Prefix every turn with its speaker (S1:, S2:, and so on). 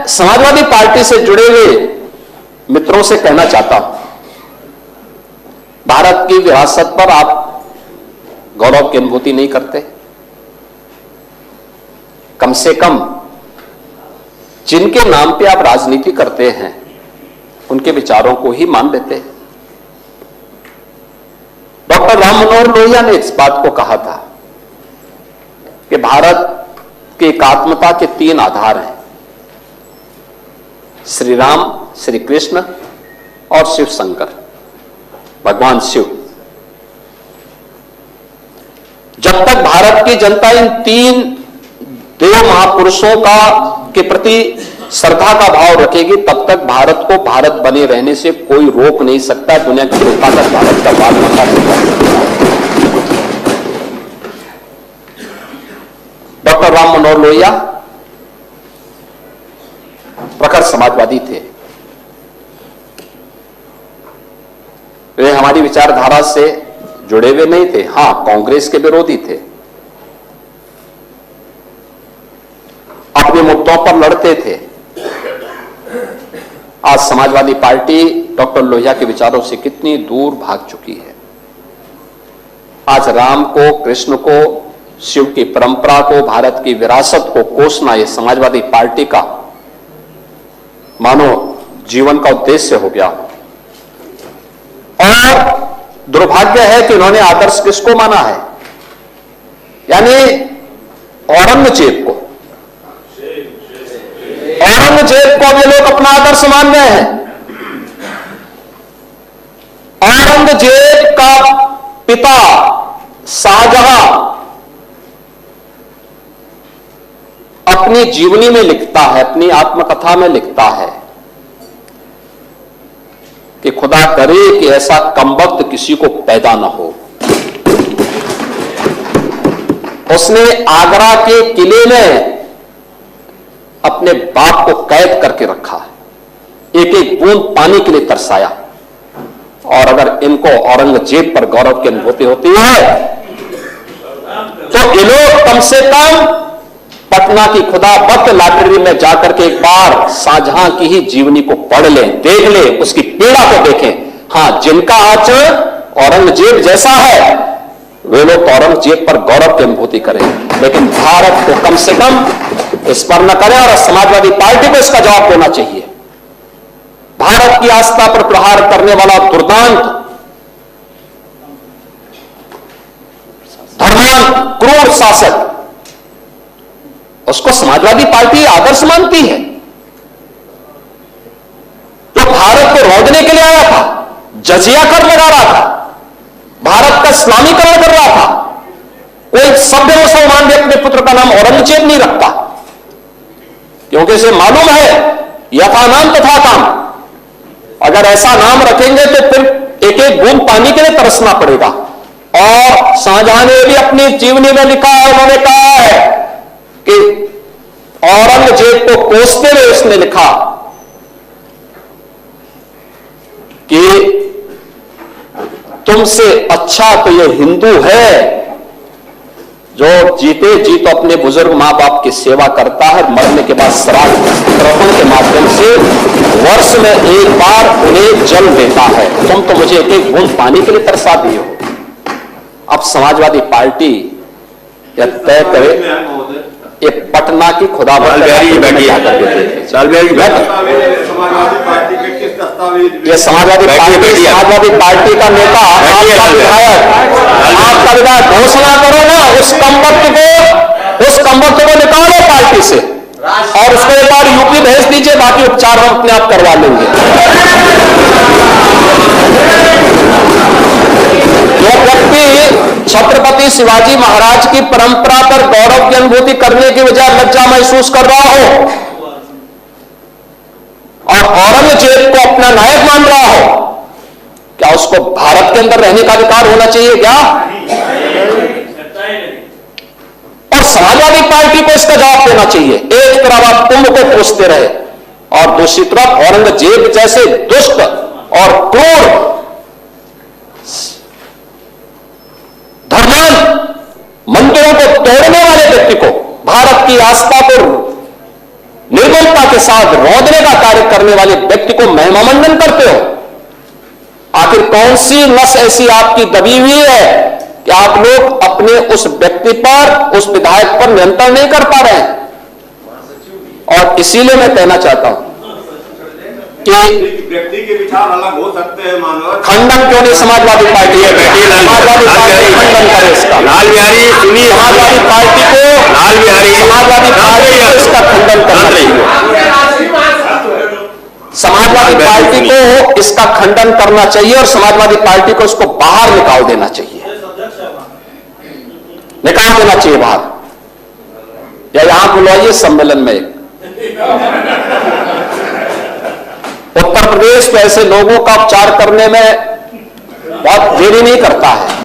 S1: Samajwadi party से जुड़े हुए मित्रों से कहना चाहता हूं, भारत की विरासत पर आप गौरव की अनुभूति नहीं करते? कम से कम जिनके नाम पे आप राजनीति करते हैं उनके विचारों को ही मान लेते। डॉक्टर राम मनोहर लोहिया ने इस बात को कहा था कि भारत की एकात्मता के 3 आधार हैं, श्री राम, श्री कृष्ण और शिव शंकर, भगवान शिव। जब तक भारत की जनता इन 3 देव महापुरुषों के प्रति श्रद्धा का भाव रखेगी, तब तक भारत को भारत बने रहने से कोई रोक नहीं सकता। दुनिया की ताकत भारत का बात बता सकता है। डॉक्टर राम मनोहर लोहिया प्रखर समाजवादी थे। वे हमारी विचारधारा से जुड़े हुए नहीं थे, हां कांग्रेस के विरोधी थे, अपने मुद्दों पर लड़ते थे। आज समाजवादी पार्टी डॉक्टर लोहिया के विचारों से कितनी दूर भाग चुकी है। आज राम को, कृष्ण को, शिव की परंपरा को, भारत की विरासत को कोसना यह समाजवादी पार्टी का मानो जीवन का उद्देश्य हो गया। और दुर्भाग्य है कि उन्होंने आदर्श किसको माना है? यानी औरंगजेब को। औरंगजेब को ये लोग अपना आदर्श मान रहे हैं। औरंगजेब का पिता शाहजहां अपनी जीवनी में लिखता है, अपनी आत्मकथा में लिखता है कि खुदा करे कि ऐसा कमबख्त किसी को पैदा ना हो। उसने आगरा के किले में अपने बाप को कैद करके रखा, एक एक बूंद पानी के लिए तरसाया। और अगर इनको औरंगजेब पर गौरव की अनुभूति होती है तो ये लोग कम से कम पटना की खुदाबख्त लाइब्रेरी में जाकर के एक बार शाहजहां की ही जीवनी को पढ़ लें, देख लें, उसकी पीड़ा को देखें। हां, जिनका आज औरंगजेब जैसा है वे लोग औरंगजेब पर गौरव की अनुभूति करें, लेकिन भारत को कम से कम इस पर न करें। और समाजवादी पार्टी को इसका जवाब देना चाहिए। भारत की आस्था पर प्रहार करने वाला दुर्दांत, धर्मांत, क्रूर शासक, उसको समाजवादी पार्टी आदर्श मानती है। जो भारत को रोकने के लिए आया था, जजिया कर लगा रहा था, भारत का इस्लामीकरण कर रहा था, कोई सभ्य मुसलमान भी अपने पुत्र का नाम औरंगजेब नहीं रखता, क्योंकि इसे मालूम है यथा नाम तथा काम। अगर ऐसा नाम रखेंगे तो फिर एक एक बूंद पानी के लिए तरसना पड़ेगा। और शाहजहां ने भी अपनी जीवनी में लिखा है, उन्होंने कहा है कि औरंगजेब को कोसते हुए उसने लिखा कि तुमसे अच्छा तो ये हिंदू है जो जीते जी तो अपने बुजुर्ग मां बाप की सेवा करता है, मरने के बाद श्राद्ध तर्पण के माध्यम से वर्ष में एक बार उन्हें जल देता है। तुम तो मुझे एक एक बूंद पानी के लिए तरसा दिए हो। अब समाजवादी पार्टी यह तय करे, ये पटना की खुदाबख्त ये समाजवादी पार्टी का नेता, आपका विधायक घोषणा करो ना, उस कमबख्त को निकालो पार्टी से और उसको एक बार यूपी भेज दीजिए, बाकी उपचार हम अपने आप करवा लेंगे। जो व्यक्ति छत्रपति शिवाजी महाराज की परंपरा पर गौरव की अनुभूति करने की बजाय लज्जा महसूस कर रहा हो और औरंगजेब को अपना नायक मान रहा हो, क्या उसको भारत के अंदर रहने का अधिकार होना चाहिए क्या? और समाजवादी पार्टी को इसका जवाब देना चाहिए। एक तरफ आप कुंभ को कोसते रहे और दूसरी तरफ औरंगजेब जैसे दुष्ट और क्रूर धर्मांध मंदिरों को तोड़ने वाले व्यक्ति को, भारत की आस्था को निर्मलता के साथ रौंदने का कार्य करने वाले व्यक्ति को महिमामंडन करते हो। आखिर कौन सी नस ऐसी आपकी दबी हुई है कि आप लोग अपने उस व्यक्ति पर, उस विधायक पर नियंत्रण नहीं कर पा रहे हैं? और इसीलिए मैं कहना चाहता हूं कि
S2: व्यक्ति के विचार अलग हो सकते हैं, मानव
S1: खंडन क्यों नहीं समाजवादी पार्टी है? समाजवादी पार्टी खंडन करे इसका।
S3: लाल बिहारी सुनिए,
S1: समाजवादी पार्टी को,
S3: लाल बिहारी
S1: समाजवादी पार्टी को इसका खंडन करना चाहिए। समाजवादी पार्टी को इसका खंडन करना चाहिए और समाजवादी पार्टी को इसको बाहर निकाल देना चाहिए, निकाल देना चाहिए बाहर, या यहां बुलवाइए सम्मेलन में। उत्तर प्रदेश तो ऐसे लोगों का उपचार करने में बहुत देरी नहीं करता है।